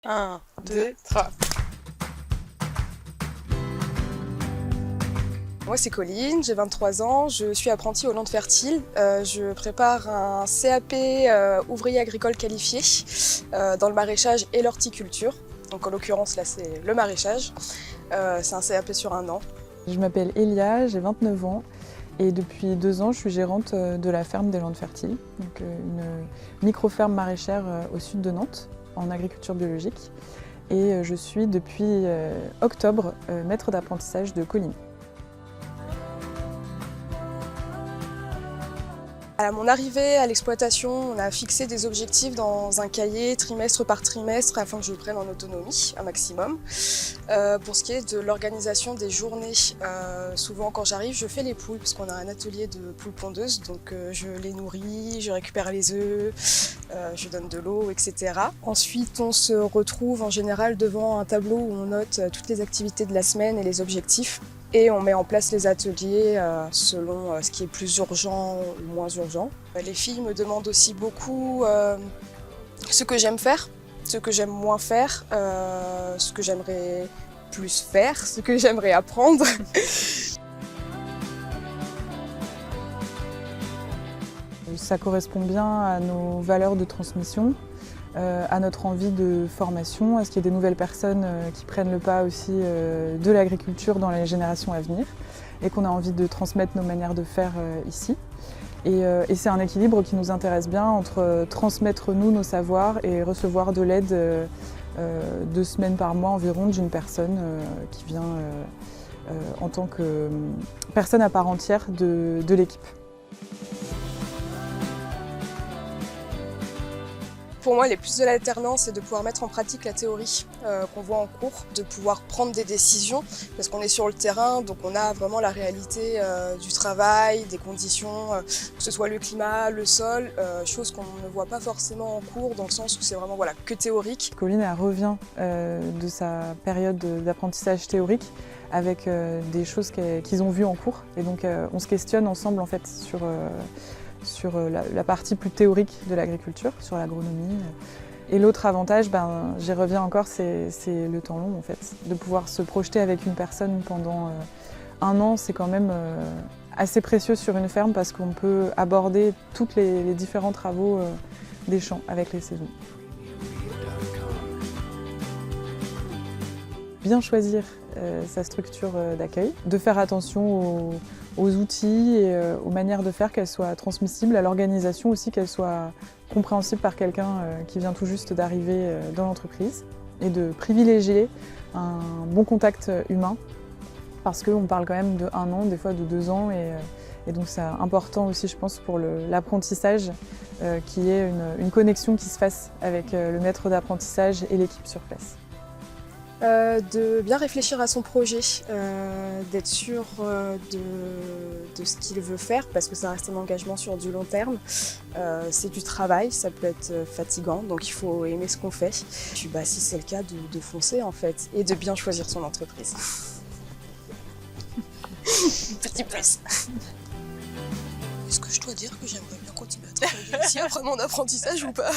1, 2, 3. Moi c'est Colline, j'ai 23 ans, je suis apprentie au Land Fertile. Je prépare un CAP ouvrier agricole qualifié dans le maraîchage et l'horticulture. Donc en l'occurrence là c'est le maraîchage. C'est un CAP sur 1 an. Je m'appelle Elia, j'ai 29 ans et depuis 2 ans je suis gérante de la ferme des Landes Fertiles, donc une micro-ferme maraîchère au sud de Nantes en agriculture biologique. Et je suis depuis octobre maître d'apprentissage de Colline. À mon arrivée à l'exploitation, on a fixé des objectifs dans un cahier trimestre par trimestre afin que je prenne en autonomie un maximum. Pour ce qui est de l'organisation des journées, souvent quand j'arrive, je fais les poules parce qu'on a un atelier de poules pondeuses, donc je les nourris, je récupère les œufs, je donne de l'eau, etc. Ensuite, on se retrouve en général devant un tableau où on note toutes les activités de la semaine et les objectifs. Et on met en place les ateliers selon ce qui est plus urgent ou moins urgent. Les filles me demandent aussi beaucoup ce que j'aime faire, ce que j'aime moins faire, ce que j'aimerais plus faire, ce que j'aimerais apprendre. Ça correspond bien à nos valeurs de transmission, à notre envie de formation, à ce qu'il y ait des nouvelles personnes qui prennent le pas aussi de l'agriculture dans les générations à venir et qu'on a envie de transmettre nos manières de faire ici. Et c'est un équilibre qui nous intéresse bien entre transmettre nous nos savoirs et recevoir de l'aide 2 semaines par mois environ d'une personne qui vient en tant que personne à part entière de l'équipe. Pour moi, les plus de l'alternance, c'est de pouvoir mettre en pratique la théorie qu'on voit en cours, de pouvoir prendre des décisions, parce qu'on est sur le terrain, donc on a vraiment la réalité du travail, des conditions, que ce soit le climat, le sol, chose qu'on ne voit pas forcément en cours, dans le sens où c'est vraiment que théorique. Colline elle revient de sa période d'apprentissage théorique avec des choses qu'ils ont vues en cours, et donc on se questionne ensemble en fait sur la partie plus théorique de l'agriculture, sur l'agronomie. Et l'autre avantage, j'y reviens encore, c'est le temps long en fait. De pouvoir se projeter avec une personne pendant 1 an, c'est quand même assez précieux sur une ferme parce qu'on peut aborder tous les différents travaux des champs avec les saisons. Bien choisir sa structure d'accueil, de faire attention aux outils et aux manières de faire, qu'elles soient transmissibles, à l'organisation aussi, qu'elles soient compréhensibles par quelqu'un qui vient tout juste d'arriver dans l'entreprise, et de privilégier un bon contact humain parce qu'on parle quand même de 1 an, des fois de 2 ans, et donc c'est important aussi je pense pour l'apprentissage qu'il y ait une connexion qui se fasse avec le maître d'apprentissage et l'équipe sur place. De bien réfléchir à son projet, d'être sûr de ce qu'il veut faire, parce que ça reste un engagement sur du long terme. C'est du travail, ça peut être fatigant, donc il faut aimer ce qu'on fait. Puis si c'est le cas, de foncer en fait, et de bien choisir son entreprise. Petit plus. Est-ce que je dois dire que j'aimerais bien continuer à travailler ici après mon apprentissage ou pas?